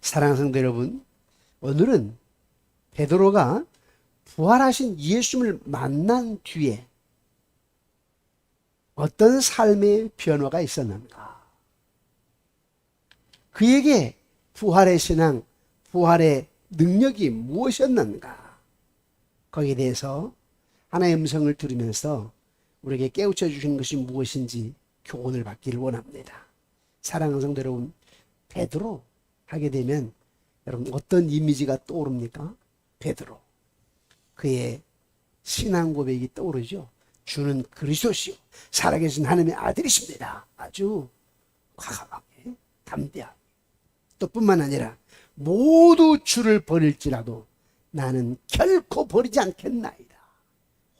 사랑하는 성도 여러분, 오늘은 베드로가 부활하신 예수님을 만난 뒤에 어떤 삶의 변화가 있었는가? 그에게 부활의 신앙, 부활의 능력이 무엇이었는가? 거기에 대해서 하나의 음성을 들으면서 우리에게 깨우쳐 주시는 것이 무엇인지 교훈을 받기를 원합니다. 사랑하는 성도 여러분, 베드로 하게 되면 여러분 어떤 이미지가 떠오릅니까? 베드로. 그의 신앙 고백이 떠오르죠. 주는 그리스도시요 살아계신 하나님의 아들이십니다. 아주 과감하게 담대하게. 또 뿐만 아니라 모두 주를 버릴지라도 나는 결코 버리지 않겠나이다.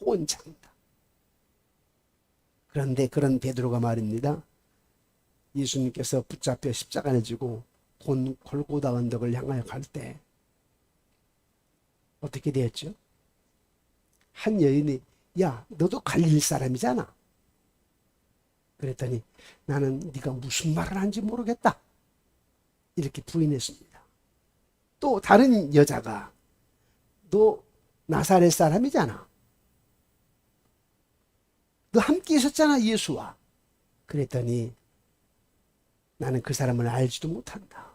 혼장다. 그런데 그런 베드로가 말입니다. 예수님께서 붙잡혀 십자가를 지고 본 골고다 언덕을 향하여 갈 때 어떻게 되었죠? 한 여인이 야 너도 갈릴 사람이잖아. 그랬더니 나는 네가 무슨 말을 하는지 모르겠다. 이렇게 부인했습니다. 또 다른 여자가 너 나사렛 사람이잖아. 너 함께 있었잖아 예수와. 그랬더니 나는 그 사람을 알지도 못한다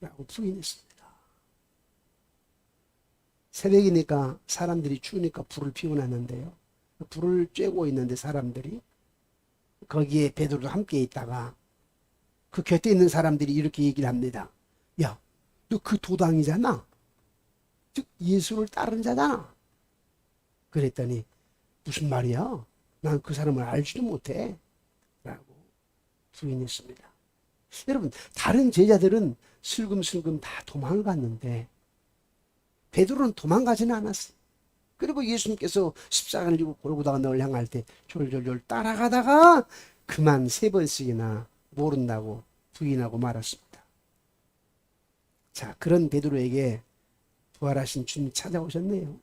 라고 부인했습니다. 새벽이니까 사람들이 추우니까 불을 피워놨는데요. 불을 쬐고 있는데 사람들이 거기에 베드로도 함께 있다가 그 곁에 있는 사람들이 이렇게 얘기를 합니다. 야, 너 그 도당이잖아. 즉 예수를 따르는 자잖아. 그랬더니 무슨 말이야? 난 그 사람을 알지도 못해 라고 부인했습니다. 여러분 다른 제자들은 슬금슬금 다 도망을 갔는데 베드로는 도망가지는 않았어요. 그리고 예수님께서 십자가를 지고 골고다 언덕을 향할 때 졸졸졸 따라가다가 그만 3번씩이나 모른다고 부인하고 말았습니다. 자, 그런 베드로에게 부활하신 주님이 찾아오셨네요.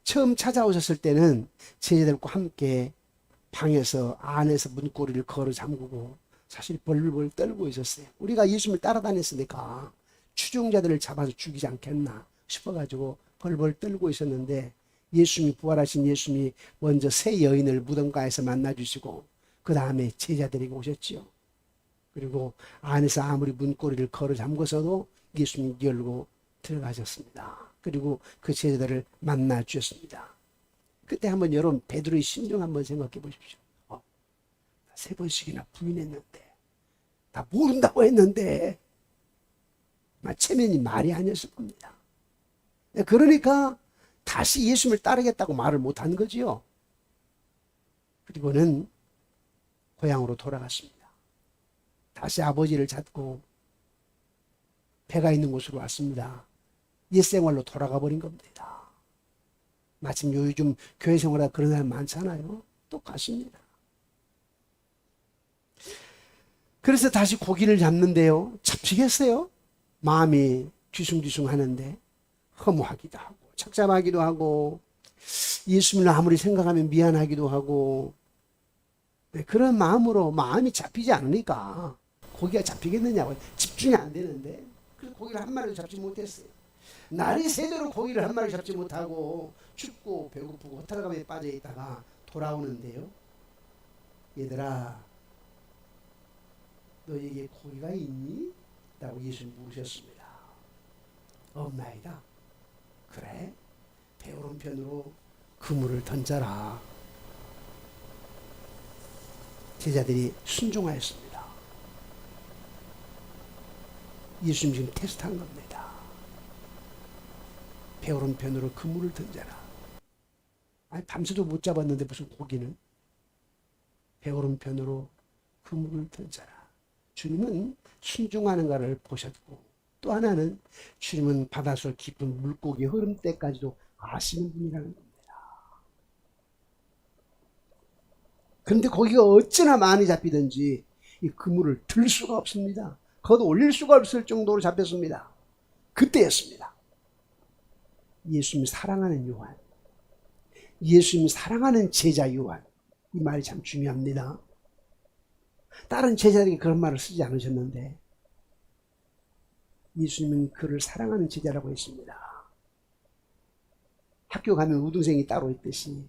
처음 찾아오셨을 때는 제자들과 함께 방에서 안에서 문고리를 걸어 잠그고 사실 벌벌 떨고 있었어요. 우리가 예수님을 따라다녔으니까 추종자들을 잡아서 죽이지 않겠나 싶어가지고 벌벌 떨고 있었는데 예수님이 부활하신 예수님이 먼저 세 여인을 무덤가에서 만나주시고 그 다음에 제자들에게 오셨지요. 그리고 안에서 아무리 문고리를 걸어 잠궈서도 예수님이 열고 들어가셨습니다. 그리고 그 제자들을 만나 주셨습니다. 그때 한번 여러분 베드로의 심정 한번 생각해 보십시오. 3번씩이나 부인했는데 다 모른다고 했는데 체면이 말이 아니었을 겁니다. 그러니까 다시 예수님을 따르겠다고 말을 못한 거지요. 그리고는 고향으로 돌아갔습니다. 다시 아버지를 찾고 배가 있는 곳으로 왔습니다. 옛 생활로 돌아가 버린 겁니다. 마침 요즘 교회 생활에 그런 사람 많잖아요. 똑같습니다. 그래서 다시 고기를 잡는데요. 잡히겠어요? 마음이 뒤숭뒤숭 하는데 허무하기도 하고 착잡하기도 하고 예수님을 아무리 생각하면 미안하기도 하고 그런 마음으로 마음이 잡히지 않으니까 고기가 잡히겠느냐고 집중이 안 되는데 그래서 고기를 한 마리도 잡지 못했어요. 날이 새도록 고기를 한 마리 잡지 못하고 춥고 배고프고 허탈감에 빠져 있다가 돌아오는데요. 얘들아 너에게 고기가 있니? 라고 예수님 물으셨습니다. 없나이다. 그래? 배 오른편으로 그물을 던져라. 제자들이 순종하였습니다. 예수님 지금 테스트한 겁니다. 배 오른편으로 그물을 던져라. 아니 밤새도 못 잡았는데 무슨 고기는 배 오른편으로 그물을 던져라. 주님은 순종하는가를 보셨고 또 하나는 주님은 바닷속 깊은 물고기 흐름 때까지도 아시는 분이라는 겁니다. 그런데 고기가 어찌나 많이 잡히든지 이 그물을 들 수가 없습니다. 걷어 올릴 수가 없을 정도로 잡혔습니다. 그때였습니다. 예수님 사랑하는 요한, 예수님 사랑하는 제자 요한, 이 말이 참 중요합니다. 다른 제자들이 그런 말을 쓰지 않으셨는데 예수님은 그를 사랑하는 제자라고 했습니다. 학교 가면 우등생이 따로 있듯이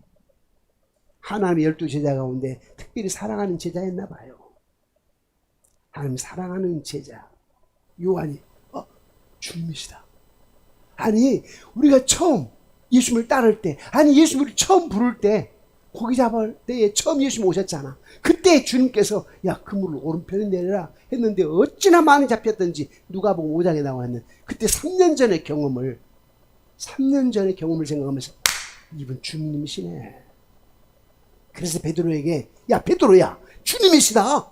하나님의 12제자 가운데 특별히 사랑하는 제자였나 봐요. 하나님 사랑하는 제자 요한이 주님이시다. 아니 우리가 처음 예수님을 따를 때, 아니 예수님을 처음 부를 때, 고기 잡을 때에 처음 예수님 오셨잖아. 그때 주님께서 야 그물을 오른편에 내려라 했는데 어찌나 많이 잡혔던지 누가복음 5장에 나와있는 그때 3년 전의 경험을 생각하면서 이분 주님이시네. 그래서 베드로에게 야 베드로야 주님이시다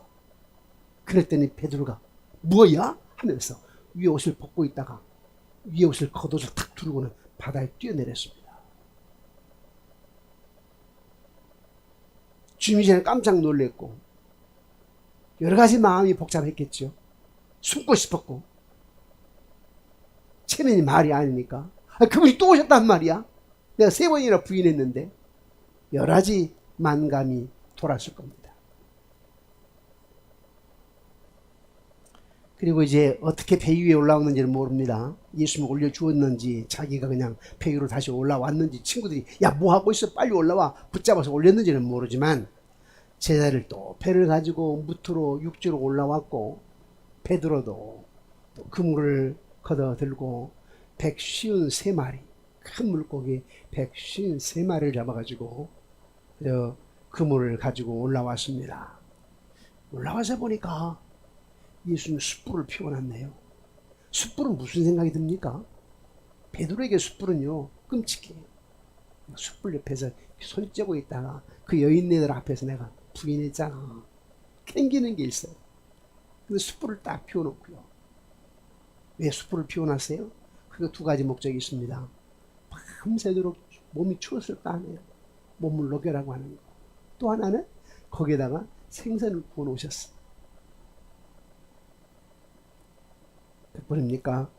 그랬더니 베드로가 뭐야? 하면서 위에 옷을 벗고 있다가 위에 옷을 겉옷을 탁 두르고는 바다에 뛰어내렸습니다. 주님이 전에 깜짝 놀랐고 여러 가지 마음이 복잡했겠죠. 숨고 싶었고 체면이 말이 아니니까 그분이 또 오셨단 말이야. 내가 3번이나 부인했는데 여러 가지 만감이 돌았을 겁니다. 그리고 이제 어떻게 배 위에 올라오는지는 모릅니다. 예수님을 올려주었는지 자기가 그냥 배 위로 다시 올라왔는지 친구들이 야 뭐하고 있어 빨리 올라와 붙잡아서 올렸는지는 모르지만 제자를 또 배를 가지고 무트로 육지로 올라왔고 베드로도 또 그물을 걷어 들고 153마리 큰 물고기 153마리를 잡아가지고 그물을 가지고 올라왔습니다. 올라와서 보니까 예수님 숯불을 피워놨네요. 숯불은 무슨 생각이 듭니까? 베드로에게 숯불은요 끔찍해요. 숯불 옆에서 손 째고 있다가 그 여인네들 앞에서 내가 부인했잖아. 캥기는 게 있어요. 근데 숯불을 딱 피워놓고요. 왜 숯불을 피워놨어요? 그게 2가지 목적이 있습니다. 밤새도록 몸이 추웠을 거 아니에요. 몸을 녹여라고 하는 거. 또 하나는 거기에다가 생선을 구워 놓으셨어. 몇 번입니까?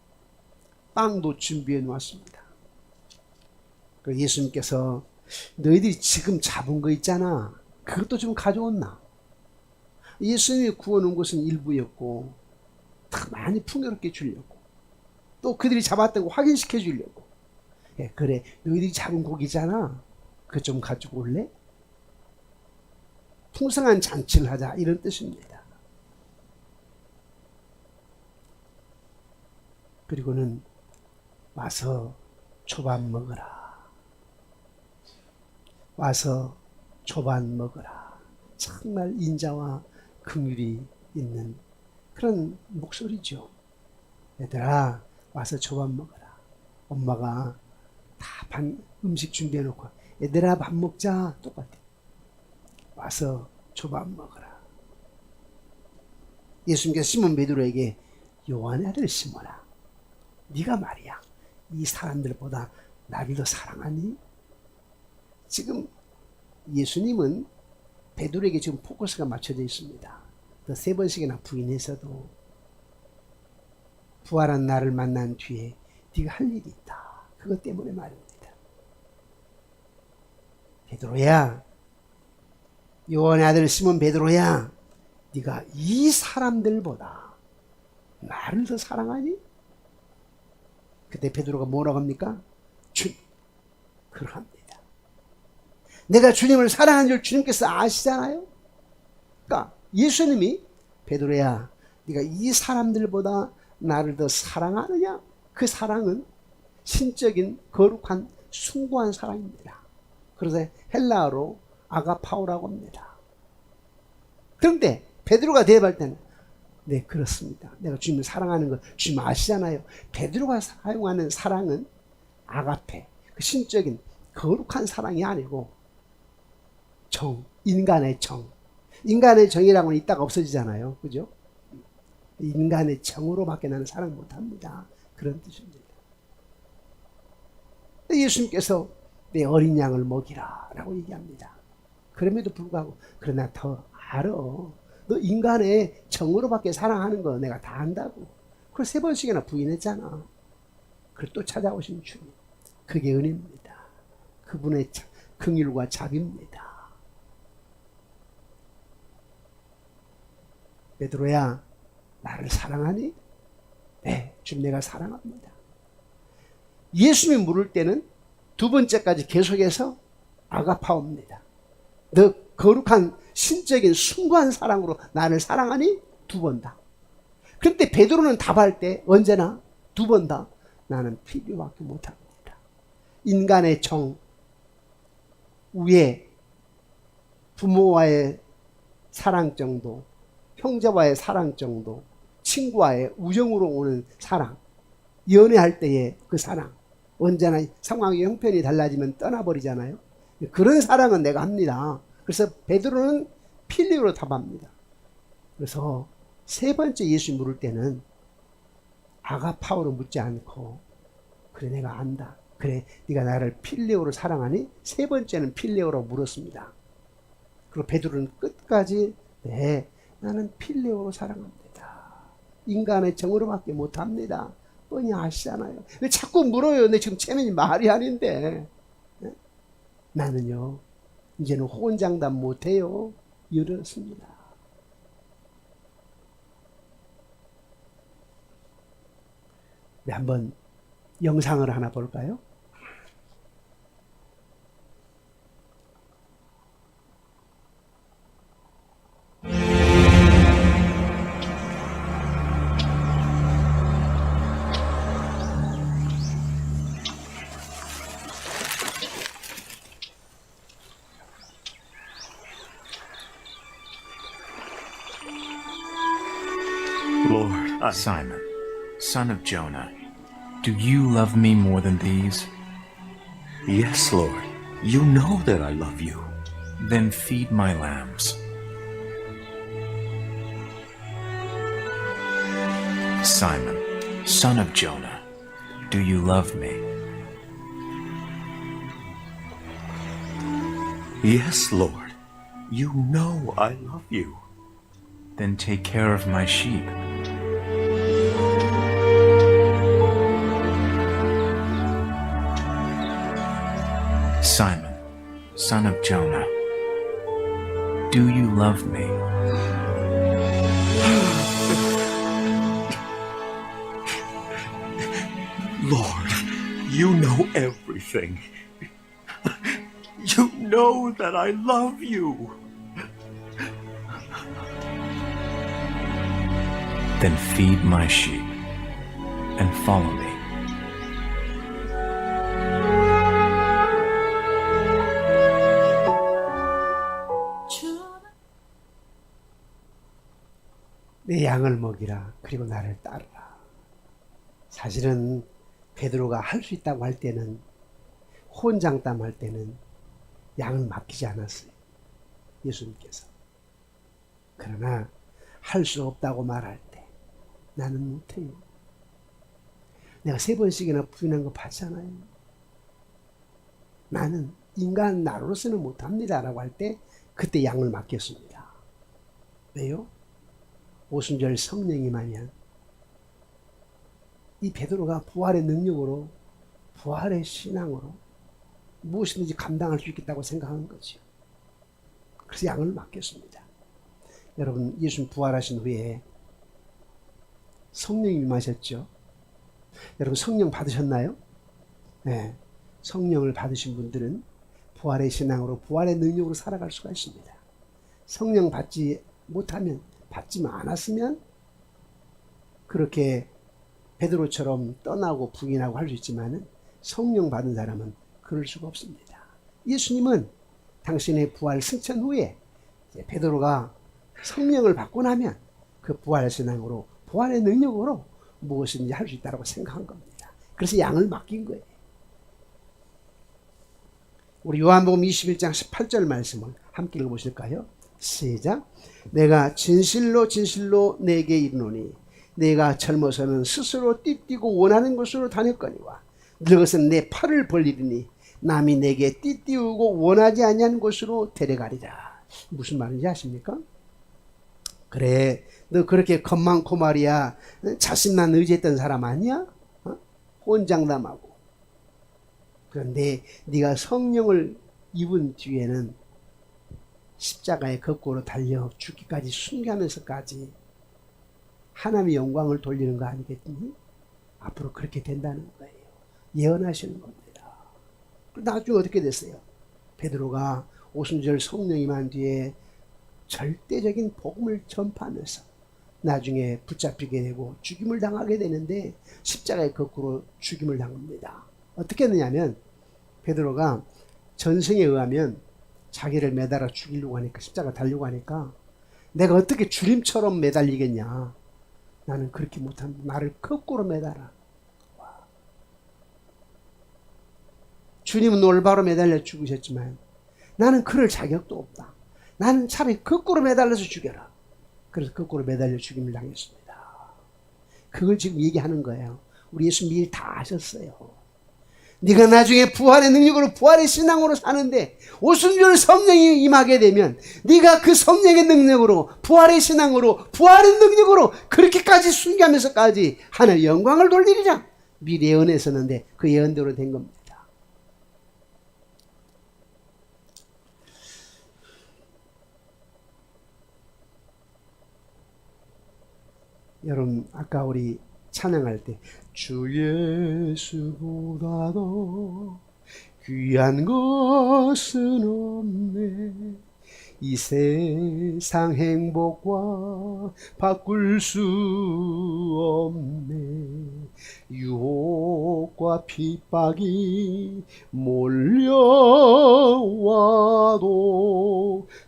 빵도 준비해 놓았습니다. 그 예수님께서 너희들이 지금 잡은 거 있잖아. 그것도 좀 가져왔나? 예수님이 구워놓은 것은 일부였고 더 많이 풍요롭게 주려고 또 그들이 잡았다고 확인시켜 주려고 그래 너희들이 잡은 고기잖아. 그거 좀 가지고 올래? 풍성한 잔치를 하자 이런 뜻입니다. 그리고는 와서 초밥 먹어라. 와서 초밥 먹어라. 정말 인자와 긍휼이 있는 그런 목소리죠. 얘들아 와서 초밥 먹어라. 엄마가 다 음식 준비해 놓고 얘들아 밥 먹자. 똑같아. 와서 초밥 먹어라. 예수님께서 시몬 베드로에게 요한의 아들 시몬아 네가 말이야 이 사람들보다 나를 더 사랑하니? 지금 예수님은 베드로에게 지금 포커스가 맞춰져 있습니다. 더 3번씩이나 부인해서도 부활한 나를 만난 뒤에 네가 할 일이 있다. 그것 때문에 말입니다. 베드로야 요한의 아들 시몬 베드로야 네가 이 사람들보다 나를 더 사랑하니? 그때 베드로가 뭐라고 합니까? 주님 그러합니다. 내가 주님을 사랑하는 줄 주님께서 아시잖아요. 그러니까 예수님이 베드로야 네가 이 사람들보다 나를 더 사랑하느냐? 그 사랑은 신적인 거룩한 숭고한 사랑입니다. 그래서 헬라어로 아가파오라고 합니다. 그런데 베드로가 대답할 때는 네 그렇습니다. 내가 주님을 사랑하는 걸 주님 아시잖아요. 베드로가 사용하는 사랑은 아가페 그 신적인 거룩한 사랑이 아니고 정, 인간의 정. 인간의 정이라고는 이따가 없어지잖아요. 그죠? 인간의 정으로밖에 나는 사랑 못합니다. 그런 뜻입니다. 예수님께서 내 어린 양을 먹이라 라고 얘기합니다. 그럼에도 불구하고 그러나 더 알아. 너 인간의 정으로밖에 사랑하는 거 내가 다 안다고. 그걸 3번씩이나 부인했잖아. 그걸 또 찾아오신 주님. 그게 은혜입니다. 그분의 긍휼과 자비입니다. 베드로야, 나를 사랑하니? 네, 주님 내가 사랑합니다. 예수님이 물을 때는 두 번째까지 계속해서 아가파옵니다. 너 거룩한 신적인 숭고한 사랑으로 나를 사랑하니? 두 번 다. 그런데 베드로는 답할 때 언제나 두 번 다 나는 필요밖에 못합니다. 인간의 정, 우애, 부모와의 사랑 정도, 형제와의 사랑 정도, 친구와의 우정으로 오는 사랑, 연애할 때의 그 사랑, 언제나 상황의 형편이 달라지면 떠나버리잖아요. 그런 사랑은 내가 합니다. 그래서 베드로는 필리오로 답합니다. 그래서 세 번째 예수 물을 때는 아가파오로 묻지 않고, 그래 내가 안다, 그래 네가 나를 필레오로 사랑하니? 세 번째는 필레오로 물었습니다. 그리고 베드로는 끝까지 네, 나는 필레오로 사랑합니다. 인간의 정으로밖에 못합니다. 뻔히 아시잖아요. 왜 자꾸 물어요? 내 지금 체면이 말이 아닌데. 네? 나는요 이제는 호언장담 못해요. 이렇습니다. 네, 한번 영상을 하나 볼까요? Lord, Simon, son of Jonah, do you love me more than these? Yes, Lord. You know that I love you. Then feed my lambs. Simon, son of Jonah, do you love me? Yes, Lord. You know I love you. Then take care of my sheep. Simon, son of Jonah, do you love me? Lord, you know everything. You know that I love you. Then feed my sheep and follow me. 내 양을 먹이라. 그리고 나를 따르라. 사실은 베드로가 할 수 있다고 할 때는, 호언장담 할 때는 양을 맡기지 않았어요. 예수님께서. 그러나 할 수 없다고 말할 때 나는 못해요. 내가 3번씩이나 부인한 거 봤잖아요. 나는 인간 나로서는 못합니다 라고 할 때 그때 양을 맡겼습니다. 왜요? 오순절 성령이 임하면 이 베드로가 부활의 능력으로, 부활의 신앙으로 무엇이든지 감당할 수 있겠다고 생각한 거죠. 그래서 양을 맡겼습니다. 여러분, 예수님 부활하신 후에 성령이 임하셨죠. 여러분 성령 받으셨나요? 네, 성령을 받으신 분들은 부활의 신앙으로, 부활의 능력으로 살아갈 수가 있습니다. 성령 받지 못하면, 받지 않았으면 그렇게 베드로처럼 떠나고 부인하고 할 수 있지만은, 성령 받은 사람은 그럴 수가 없습니다. 예수님은 당신의 부활 승천 후에 베드로가 성령을 받고 나면 그 부활의 신앙으로, 부활의 능력으로 무엇인지 할 수 있다고 생각한 겁니다. 그래서 양을 맡긴 거예요. 우리 요한복음 21장 18절 말씀을 함께 읽어보실까요? 시작. 내가 진실로 진실로 내게 이르노니 내가 젊어서는 스스로 띠띠고 원하는 곳으로 다녔거니와 늙어서는 내 팔을 벌리리니 남이 내게 띠띠우고 원하지 아니한 곳으로 데려가리라. 무슨 말인지 아십니까? 그래, 너 그렇게 겁 많고 말이야, 자신만 의지했던 사람 아니야? 혼장담하고. 그런데 네가 성령을 입은 뒤에는 십자가에 거꾸로 달려 죽기까지 순교하면서까지 하나님의 영광을 돌리는 거 아니겠니? 앞으로 그렇게 된다는 거예요. 예언하시는 겁니다. 나중에 어떻게 됐어요? 베드로가 오순절 성령 임한 뒤에 절대적인 복음을 전파하면서 나중에 붙잡히게 되고 죽임을 당하게 되는데 십자가에 거꾸로 죽임을 당합니다. 어떻게 했느냐면 베드로가 전승에 의하면 자기를 매달아 죽이려고 하니까 십자가 달려고 하니까 내가 어떻게 주림처럼 매달리겠냐. 나는 그렇게 못한다. 나를 거꾸로 매달아. 주님은 올바로 매달려 죽으셨지만 나는 그럴 자격도 없다. 나는 차라리 거꾸로 매달려서 죽여라. 그래서 거꾸로 매달려 죽임을 당했습니다. 그걸 지금 얘기하는 거예요. 우리 예수 미리 다 하셨어요. 네가 나중에 부활의 능력으로 부활의 신앙으로 사는데 오순절 성령이 임하게 되면 네가 그 성령의 능력으로 부활의 신앙으로 부활의 능력으로 그렇게까지 순교하면서까지 하나님의 영광을 돌리리라. 미리 예언했었는데 그 예언대로 된 겁니다. 여러분 아까 우리 찬양할 때 주 예수보다도 귀한 것은 없네 이 세상 행복과 바꿀 수 없네 유혹과 핍박이 몰려와도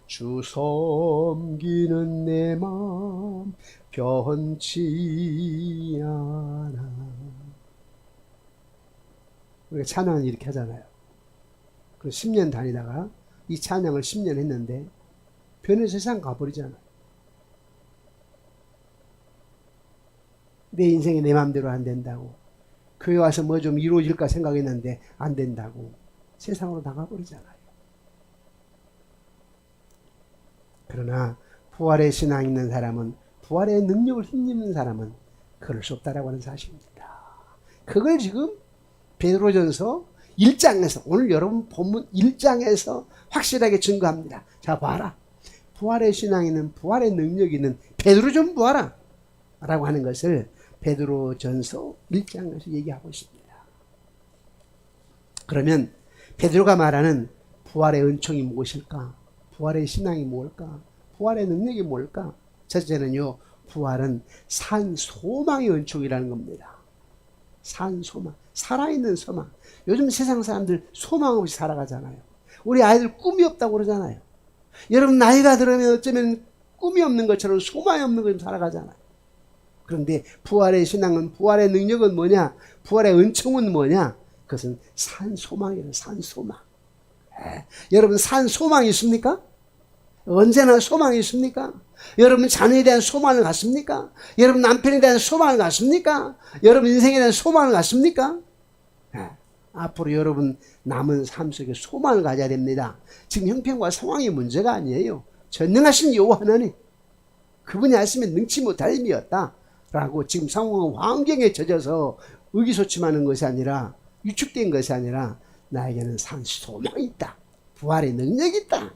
주 섬기는 내 맘 변치 않아. 우리가 찬양을 이렇게 하잖아요. 그 10년 다니다가 이 찬양을 10년 했는데 변해서 세상 가버리잖아요. 내 인생이 내 맘대로 안 된다고 교회 와서 뭐 좀 이루어질까 생각했는데 안 된다고 세상으로 나가버리잖아요. 그러나 부활의 신앙 있는 사람은 부활의 능력을 힘입는 사람은 그럴 수 없다라고 하는 사실입니다. 그걸 지금 베드로전서 1장에서 오늘 여러분 본문 1장에서 확실하게 증거합니다. 자 봐라. 부활의 신앙 있는 부활의 능력이 있는 베드로 좀 보아라 라고 하는 것을 베드로전서 1장에서 얘기하고 있습니다. 그러면 베드로가 말하는 부활의 은총이 무엇일까? 부활의 신앙이 뭘까? 부활의 능력이 뭘까? 첫째는요, 부활은 산 소망의 은총이라는 겁니다. 산 소망, 살아있는 소망. 요즘 세상 사람들 소망 없이 살아가잖아요. 우리 아이들 꿈이 없다고 그러잖아요. 여러분 나이가 들으면 어쩌면 꿈이 없는 것처럼 소망이 없는 것처럼 살아가잖아요. 그런데 부활의 신앙은, 부활의 능력은 뭐냐? 부활의 은총은 뭐냐? 그것은 산 소망이에요. 산 소망. 여러분 산 소망이 있습니까? 언제나 소망이 있습니까? 여러분 자녀에 대한 소망을 갖습니까? 여러분 남편에 대한 소망을 갖습니까? 여러분 인생에 대한 소망을 갖습니까? 앞으로 여러분 남은 삶 속에 소망을 가져야 됩니다. 지금 형편과 상황이 문제가 아니에요. 전능하신 여호와 하나님, 그분이 하시면 능치 못할 힘이었다 라고 지금 상황은 환경에 젖어서 의기소침하는 것이 아니라, 위축된 것이 아니라 나에게는 산 소망이 있다. 부활의 능력이 있다.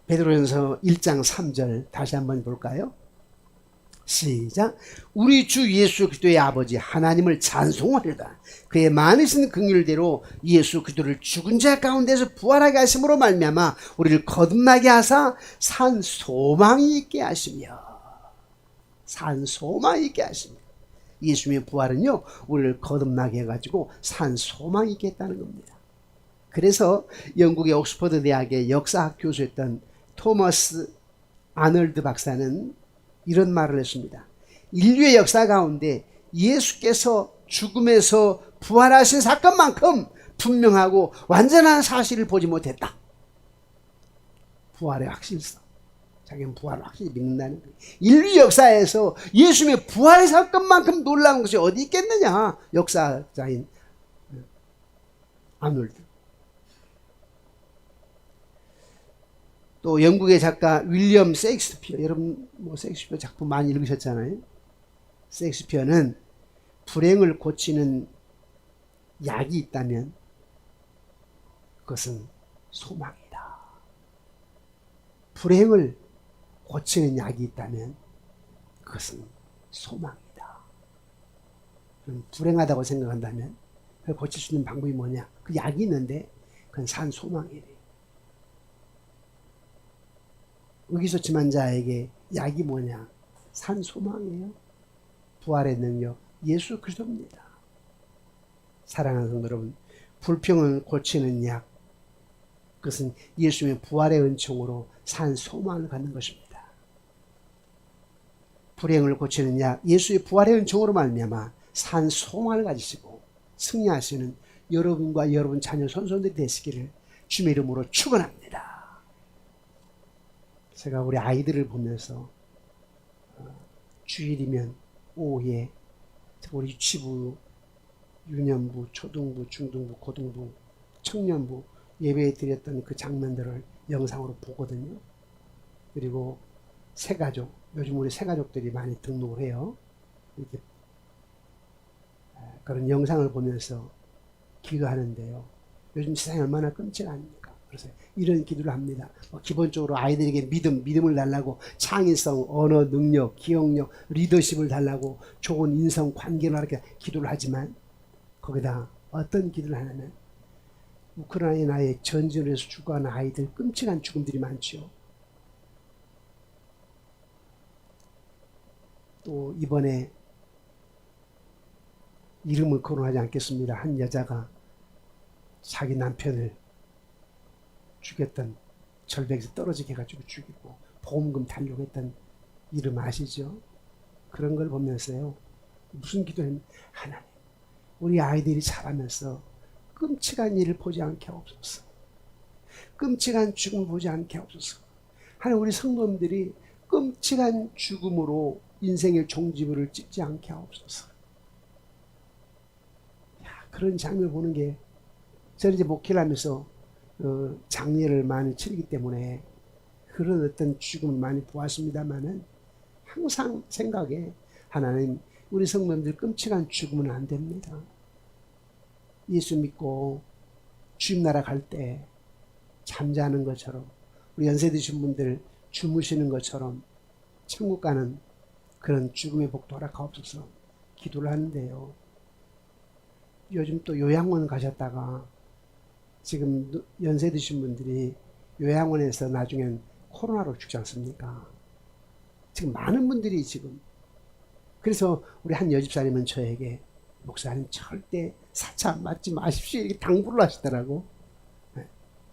베드로전서 1장 3절 다시 한번 볼까요? 시작. 우리 주 예수 그리스도의 아버지 하나님을 찬송하리다. 그의 많으신 긍휼대로 예수 그리스도를 죽은 자 가운데서 부활하게 하심으로 말미암아 우리를 거듭나게 하사 산 소망이 있게 하시며, 산 소망이 있게 하시며, 예수님의 부활은요 우리를 거듭나게 해가지고 산 소망이 있게 했다는 겁니다. 그래서 영국의 옥스퍼드 대학의 역사학 교수였던 토머스 아널드 박사는 이런 말을 했습니다. 인류의 역사 가운데 예수께서 죽음에서 부활하신 사건만큼 분명하고 완전한 사실을 보지 못했다. 부활의 확실성. 자기는 부활을 확실히 믿는다는 거예요. 인류 역사에서 예수님의 부활의 사건만큼 놀라운 것이 어디 있겠느냐. 역사자인 아놀드. 또 영국의 작가 윌리엄 셰익스피어, 여러분 뭐 셰익스피어 작품 많이 읽으셨잖아요. 셰익스피어는 불행을 고치는 약이 있다면 그것은 소망이다. 불행을 고치는 약이 있다면 그것은 소망이다. 그럼 불행하다고 생각한다면 그걸 고칠 수 있는 방법이 뭐냐? 그 약이 있는데 그건 산 소망이래. 의기소침한 자에게 약이 뭐냐? 산 소망이에요. 부활의 능력 예수 그리스도입니다. 사랑하는 성도 여러분, 불평을 고치는 약, 그것은 예수님의 부활의 은총으로 산 소망을 갖는 것입니다. 불행을 고치는 약, 예수의 부활의 은총으로 말미암아 산 소망을 가지시고 승리하시는 여러분과 여러분 자녀 손손들이 되시기를 주의 이름으로 축원합니다. 제가 우리 아이들을 보면서 주일이면 오후에 우리 유치부, 유년부, 초등부, 중등부, 고등부, 청년부 예배에 드렸던 그 장면들을 영상으로 보거든요. 그리고 새가족, 요즘 우리 새가족들이 많이 등록을 해요. 이렇게 그런 영상을 보면서 기도하는데요. 요즘 세상이 얼마나 끔찍합니까? 그래서 이런 기도를 합니다. 기본적으로 아이들에게 믿음을 달라고, 창의성, 언어 능력, 기억력, 리더십을 달라고, 좋은 인성 관계를 이렇게 기도를 하지만 거기다 어떤 기도를 하냐면 우크라이나의 전쟁에서 죽어가는 아이들, 끔찍한 죽음들이 많죠. 또 이번에 이름을 거론하지 않겠습니다. 한 여자가 자기 남편을 죽였던, 절벽에서 떨어지게 해가지고 죽이고 보험금 달려고 했던 이름 아시죠? 그런 걸 보면서요, 무슨 기도는, 하나님 우리 아이들이 자라면서 끔찍한 일을 보지 않게 하옵소서. 끔찍한 죽음을 보지 않게 하옵소서. 하나님 우리 성도님들이 끔찍한 죽음으로 인생의 종지부를 찍지 않게 하옵소서. 그런 장면을 보는 게, 저는 이제 목회를 하면서 장례를 많이 치르기 때문에 그런 어떤 죽음을 많이 보았습니다만은 항상 생각에, 하나님 우리 성도님들 끔찍한 죽으면 안 됩니다. 예수 믿고 주님 나라 갈 때 잠자는 것처럼, 우리 연세 드신 분들 주무시는 것처럼 천국 가는 그런 죽음의 복도 허락하옵소서 기도를 하는데요. 요즘 또 요양원 가셨다가 지금 연세 드신 분들이 요양원에서 나중엔 코로나로 죽지 않습니까? 지금 많은 분들이 지금, 그래서 우리 한 여집사님은 저에게, 목사님 절대 사차 맞지 마십시오 이렇게 당부를 하시더라고.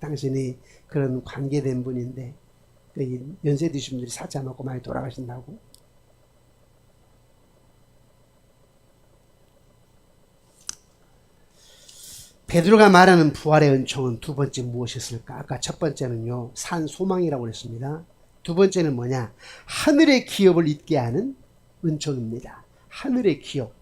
당신이 그런 관계된 분인데 연세 드신 분들이 사차 맞고 많이 돌아가신다고. 베드로가 말하는 부활의 은총은 두 번째 무엇이었을까? 아까 첫 번째는요, 산 소망이라고 그랬습니다. 두 번째는 뭐냐? 하늘의 기업을 잊게 하는 은총입니다. 하늘의 기업.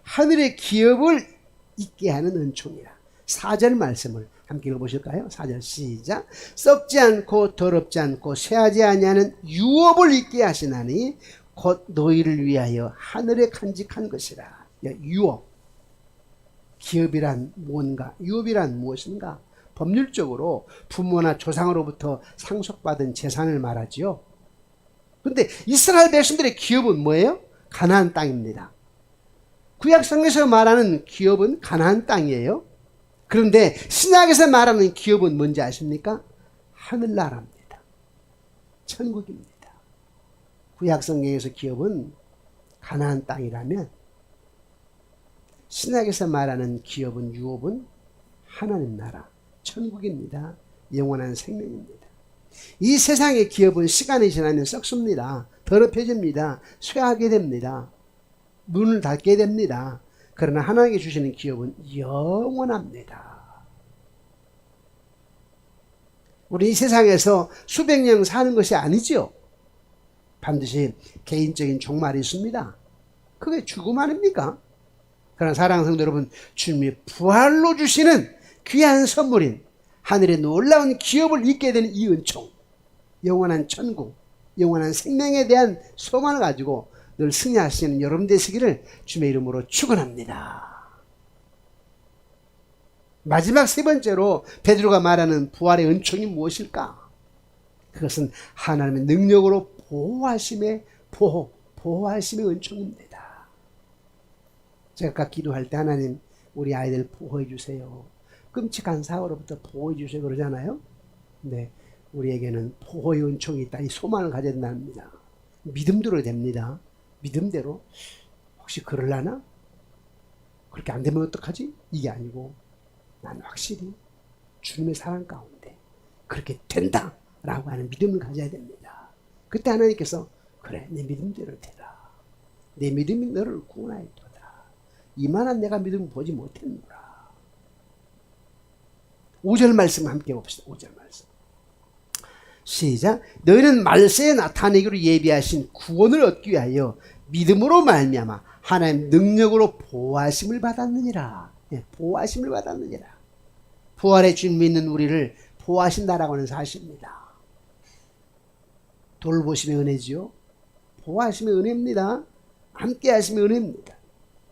하늘의 기업을 잊게 하는 은총이라. 4절 말씀을 함께 읽어보실까요? 4절 시작. 썩지 않고 더럽지 않고 쇠하지 아니하는 유업을 잊게 하시나니 곧 너희를 위하여 하늘에 간직한 것이라. 유업. 기업이란 뭔가? 유업이란 무엇인가? 법률적으로 부모나 조상으로부터 상속받은 재산을 말하지요. 그런데 이스라엘 백성들의 기업은 뭐예요? 가나안 땅입니다. 구약성경에서 말하는 기업은 가나안 땅이에요. 그런데 신약에서 말하는 기업은 뭔지 아십니까? 하늘나라입니다. 천국입니다. 구약성경에서 기업은 가나안 땅이라면 신약에서 말하는 기업은, 유업은 하나님 나라, 천국입니다. 영원한 생명입니다. 이 세상의 기업은 시간이 지나면 썩습니다. 더럽혀집니다. 쇠하게 됩니다. 문을 닫게 됩니다. 그러나 하나님께 주시는 기업은 영원합니다. 우리 이 세상에서 수백 년 사는 것이 아니죠. 반드시 개인적인 종말이 있습니다. 그게 죽음 아닙니까? 그러나 사랑하는 성도 여러분, 주님이 부활로 주시는 귀한 선물인 하늘의 놀라운 기업을 잊게 되는 이 은총, 영원한 천국, 영원한 생명에 대한 소망을 가지고 늘 승리하시는 여러분 되시기를 주님의 이름으로 축원합니다. 마지막 세 번째로 베드로가 말하는 부활의 은총이 무엇일까? 그것은 하나님의 능력으로 보호하심의 은총입니다. 제가 아까 기도할 때 하나님 우리 아이들 보호해 주세요. 끔찍한 사고로부터 보호해 주세요 그러잖아요. 근데 우리에게는 보호의 은총이 있다. 이 소망을 가져야 된답니다. 믿음대로 됩니다. 믿음대로 혹시 그럴라나? 그렇게 안 되면 어떡하지? 이게 아니고 난 확실히 주님의 사랑 가운데 그렇게 된다라고 하는 믿음을 가져야 됩니다. 그때 하나님께서 그래 내 믿음대로 되라. 내 믿음이 너를 구원하였도다. 이만한 내가 믿음을 보지 못했노라. 5절 말씀 함께 봅시다. 5절 말씀. 시작. 너희는 말세에 나타내기로 예비하신 구원을 얻기 위하여 믿음으로 말미암아 하나님 능력으로 보호하심을 받았느니라. 보호하심을 받았느니라. 부활의 주님 믿는 우리를 보호하신다라고 하는 사실입니다. 돌보심의 은혜지요. 보호하심의 은혜입니다. 함께 하심의 은혜입니다.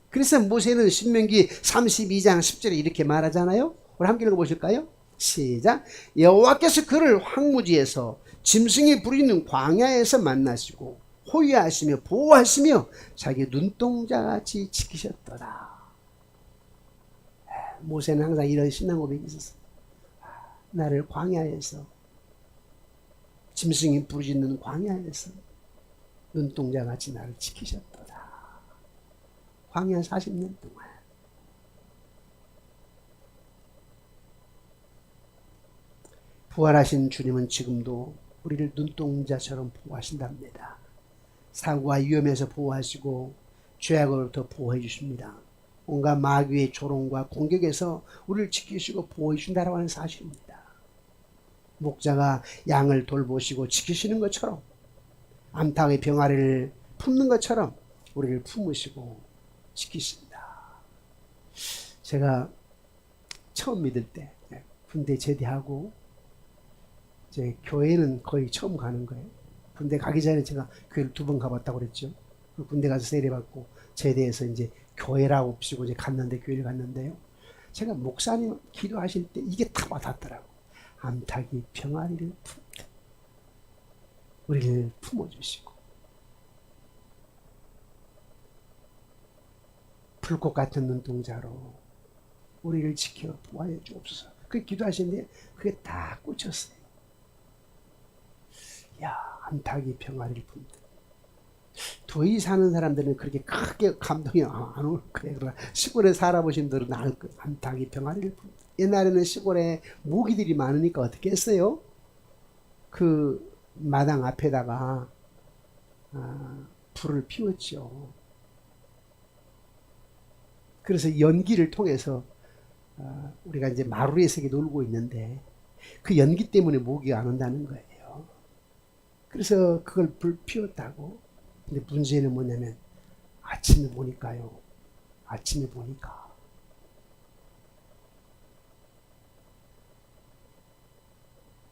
그래서 모세는 신명기 32장 10절에 이렇게 말하잖아요. 우리 함께 읽어보실까요? 시작. 여호와께서 그를 황무지에서 짐승이 부리는 광야에서 만나시고 호위하시며 보호하시며 자기 눈동자같이 지키셨더라. 모세는 항상 이런 신앙 고백이 있었어요. 나를 광야에서 짐승이 부르짖는 광야에서 눈동자같이 나를 지키셨더라. 광야 40년 동안. 부활하신 주님은 지금도 우리를 눈동자처럼 보호하신답니다. 사고와 위험에서 보호하시고 죄악으로부터 보호해 주십니다. 온갖 마귀의 조롱과 공격에서 우리를 지키시고 보호해 주신다고 하는 사실입니다. 목자가 양을 돌보시고 지키시는 것처럼 암탉의 병아리를 품는 것처럼 우리를 품으시고 지키십니다. 제가 처음 믿을 때 군대 제대하고 이제 교회는 거의 처음 가는 거예요. 군대 가기 전에 제가 교회를 2번 가봤다고 그랬죠. 군대 가서 세례받고 제대해서 이제 교회라고 없이고 이제 갔는데 교회를 갔는데요. 제가 목사님 기도하실 때 이게 다 와닿더라고. 암탉이 병아리를 품듯 우리를 품어주시고 불꽃 같은 눈동자로 우리를 지켜 보호해 주옵소서. 그 기도하시는데 그게 다 꽂혔어요. 야, 암탉이 병아리를 품듯. 도시 사는 사람들은 그렇게 크게 감동이 안 올 거예요. 그러나 시골에 살아보신 분들은 알 거예요. 암탉이 병아리를 품듯. 옛날에는 시골에 모기들이 많으니까 어떻게 했어요? 그 마당 앞에다가 불을 피웠죠. 그래서 연기를 통해서 우리가 이제 마루에서 놀고 있는데 그 연기 때문에 모기가 안 온다는 거예요. 그래서 그걸 불 피웠다고. 근데 문제는 뭐냐면 아침에 보니까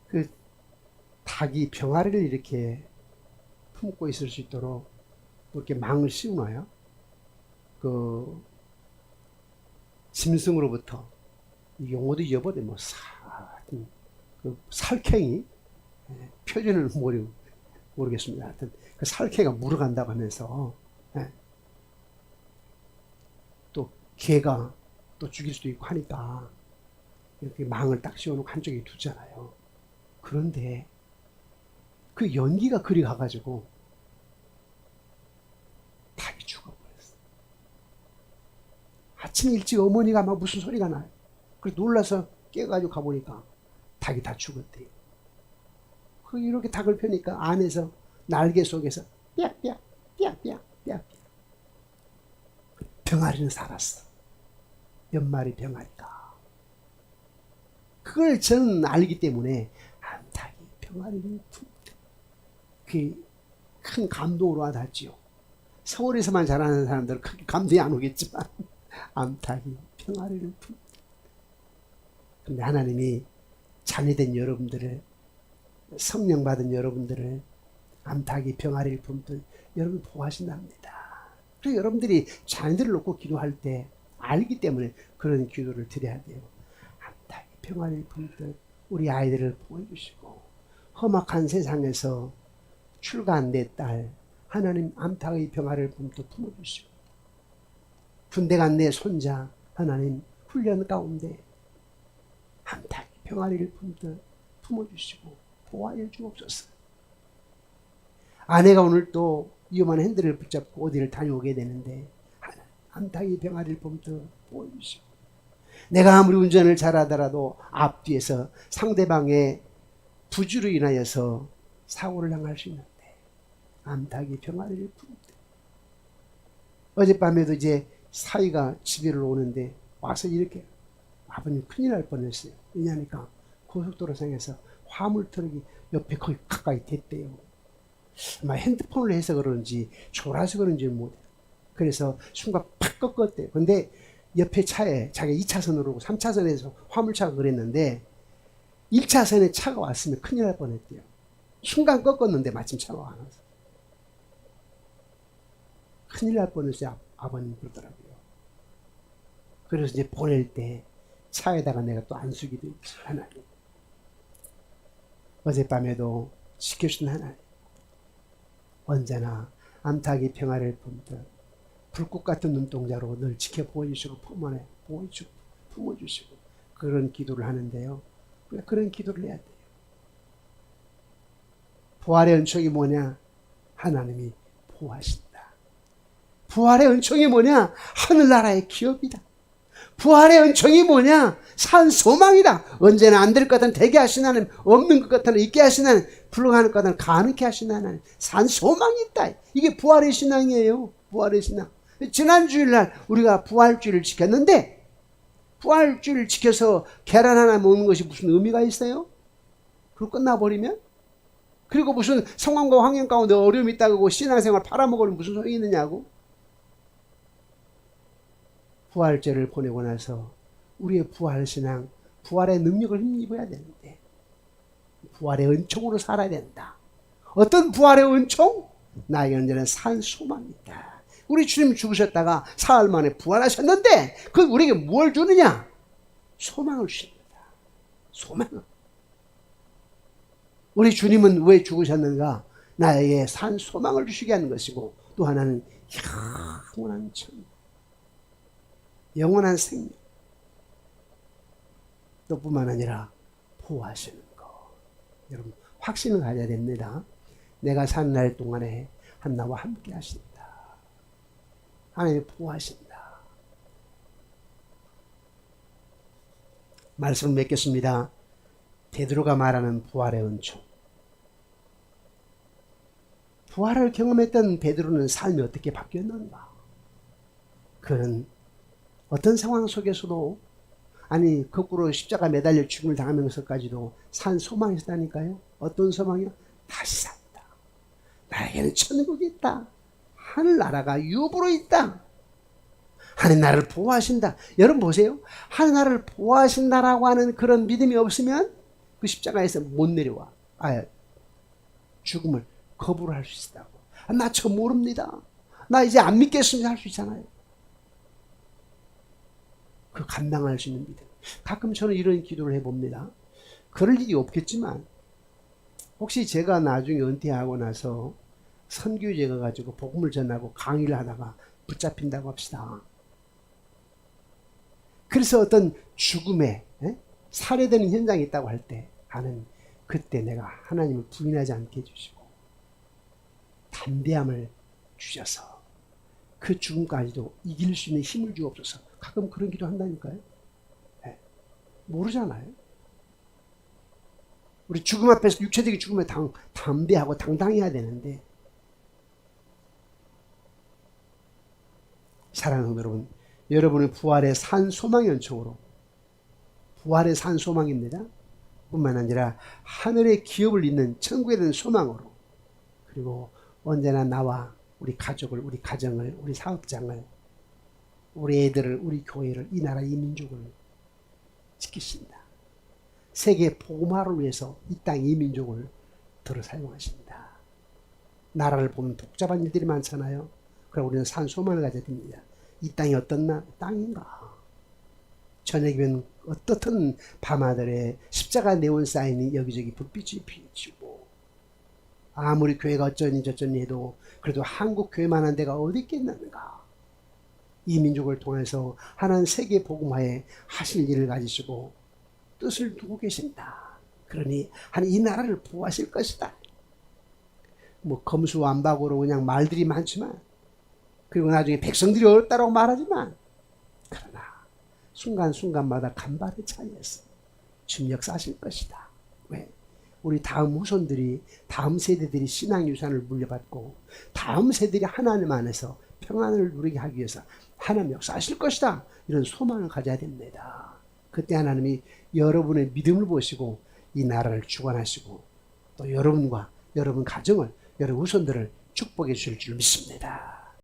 그 닭이 병아리를 이렇게 품고 있을 수 있도록 이렇게 망을 씌워놔요. 그 짐승으로부터 용어도 잊어버려 그 살쾡이 표준을 모르겠습니다. 하여튼 그 살쾡이가 물어간다고 하면서 또 개가 또 죽일 수도 있고 하니까 이렇게 망을 딱 씌워놓고 한쪽에 두잖아요. 그런데 그 연기가 그리 가가지고 닭이 죽어버렸어. 아침 일찍 어머니가 막 무슨 소리가 나요. 그래서 놀라서 깨가지고 가보니까 닭이 다 죽었대요. 그 이렇게 닭을 펴니까 안에서 날개 속에서 삐약삐약 병아리는 살았어. 몇 마리 병아리가. 그걸 저는 알기 때문에 암탉이 병아리를 품듯. 그게 큰 감동으로 와닿지요. 서울에서만 자라는 사람들은 크게 감동이 안 오겠지만 암탉이 병아리를 품듯. 근데 하나님이 자녀된 여러분들을, 성령 받은 여러분들을 암탉이 병아리를 품듯 여러분 보호하신답니다. 그래서 여러분들이 자녀들을 놓고 기도할 때 알기 때문에 그런 기도를 드려야 돼요. 암탉이 병아리를 품듯 우리 아이들을 보호해 주시고 험악한 세상에서 출가한 내 딸 하나님 암탉의 병아를 품도 품어주시고, 군대 간 내 손자 하나님 훈련 가운데 암탉의 병아리를 품듯 품어주시고 보호하여 주옵소서. 아내가 오늘 또 위험한 핸들을 붙잡고 어디를 다녀오게 되는데 암탉의 병아리를 품듯 보호해주시고, 내가 아무리 운전을 잘하더라도 앞뒤에서 상대방의 부주로 인하여서 사고를 당할 수 있는데 암탉이 병아리를 품듯. 어젯밤에도 이제 사위가 집에를 오는데 와서 이렇게, 아버님 큰일 날 뻔했어요. 왜냐니까 고속도로상에서 화물 트럭이 옆에 거의 가까이 됐대요. 아마 핸드폰을 해서 그런지 졸아서 그런지 못해요. 그래서 순간 팍 꺾었대요. 근데 옆에 차에 자기가 2차선으로 3차선에서 화물차가 그랬는데 1차선에 차가 왔으면 큰일 날 뻔했대요. 순간 꺾었는데 마침 차가 안 와서 큰일 날 뻔했어요. 아버님 그러더라고요. 그래서 이제 보낼 때 차에다가 내가 또 안수기도 있지. 하나님, 어젯밤에도 지켜준 하나님, 언제나 암탉이 평화를 품듯 불꽃 같은 눈동자로 늘 지켜 보여주시고 품어주시고 그런 기도를 하는데요. 그런 기도를 해야 돼요. 부활의 은총이 뭐냐? 하나님이 보호하신다. 부활의 은총이 뭐냐? 하늘나라의 기업이다. 부활의 은총이 뭐냐? 산 소망이다. 언제나 안 될 것 같은 되게 하신 하나님, 없는 것 같은 있게 하신 하나님, 불가능한 것 같은 가능케 하신 하나님, 산 소망이 있다. 이게 부활의 신앙이에요. 부활의 신앙. 지난 주일날 우리가 부활주의를 지켰는데, 부활주의를 지켜서 계란 하나 먹는 것이 무슨 의미가 있어요? 그리고 끝나버리면? 그리고 무슨 상황과 환경 가운데 어려움이 있다고 신앙생활 팔아먹으면 무슨 소용이 있느냐고? 부활절을 보내고 나서 우리의 부활신앙, 부활의 능력을 힘입어야 되는데 부활의 은총으로 살아야 된다. 어떤 부활의 은총? 나에게 언제나 산 소망이 있다. 우리 주님 죽으셨다가 사흘 만에 부활하셨는데 그 우리에게 뭘 주느냐? 소망을 주십니다. 소망을. 우리 주님은 왜 죽으셨는가? 나에게 산 소망을 주시게 하는 것이고, 또 하나는 영원한 천국, 영원한 생명, 또 뿐만 아니라 보호하시는 것. 여러분 확신을 가져야 됩니다. 내가 사는 날 동안에 나와 함께 하신다. 하나님이 보호하신다. 말씀을 맺겠습니다. 베드로가 말하는 부활의 은총. 부활을 경험했던 베드로는 삶이 어떻게 바뀌었는가? 그는 어떤 상황 속에서도, 아니 거꾸로 십자가 매달려 죽음을 당하면서까지도 산 소망이 있다니까요. 어떤 소망이요? 다시 산다. 나에게는 천국이 있다. 하늘나라가 유업으로 있다. 하나님 나를 보호하신다. 여러분 보세요. 하나님 나를 보호하신다라고 하는 그런 믿음이 없으면 그 십자가에서 못 내려와. 죽음을 거부를 할 수 있다고. 나 저 모릅니다. 나 이제 안 믿겠습니다. 할 수 있잖아요. 그 감당할 수 있는 믿음. 가끔 저는 이런 기도를 해봅니다. 그럴 일이 없겠지만 혹시 제가 나중에 은퇴하고 나서 선교지에 가가지고 복음을 전하고 강의를 하다가 붙잡힌다고 합시다. 그래서 어떤 죽음에 살해되는 현장이 있다고 할 때 나는 그때 내가 하나님을 부인하지 않게 해주시고 담대함을 주셔서 그 죽음까지도 이길 수 있는 힘을 주옵소서. 가끔 그런 기도 한다니까요. 모르잖아요. 우리 죽음 앞에서 육체적인 죽음에 담대하고 당당해야 되는데, 사랑하는 성도 여러분, 여러분은 부활의 산 소망의 은총으로, 부활의 산 소망입니다. 뿐만 아니라 하늘의 기업을 잇는 천국에 대한 소망으로, 그리고 언제나 나와 우리 가족을, 우리 가정을, 우리 사업장을, 우리 애들을, 우리 교회를, 이 나라, 이 민족을 지키신다. 세계 복음화를 위해서 이 땅, 이 민족을 들어 사용하신다. 나라를 보면 복잡한 일들이 많잖아요. 그럼 우리는 산 소망을 가져야 됩니다. 이 땅이 어떤 땅인가? 저녁이면 어떻든 밤하늘에 십자가 네온 사인이 여기저기 불빛이 비치고, 아무리 교회가 어쩌니 저쩌니 해도 그래도 한국 교회만한 데가 어디 있겠는가. 이 민족을 통해서 하나님 세계 복음화에 하실 일을 가지시고 뜻을 두고 계신다. 그러니 하나님 이 나라를 보호하실 것이다. 뭐 검수완박으로 그냥 말들이 많지만, 그리고 나중에 백성들이 어렵다라고 말하지만, 그러나 순간순간마다 간발의 차이에서 주님 역사하실 것이다. 왜? 우리 다음 후손들이, 다음 세대들이 신앙 유산을 물려받고 다음 세대들이 하나님 안에서 평안을 누리게 하기 위해서 하나님 역사하실 것이다. 이런 소망을 가져야 됩니다. 그때 하나님이 여러분의 믿음을 보시고 이 나라를 주관하시고 또 여러분과 여러분 가정을, 여러분 후손들을 축복해 주실 줄 믿습니다.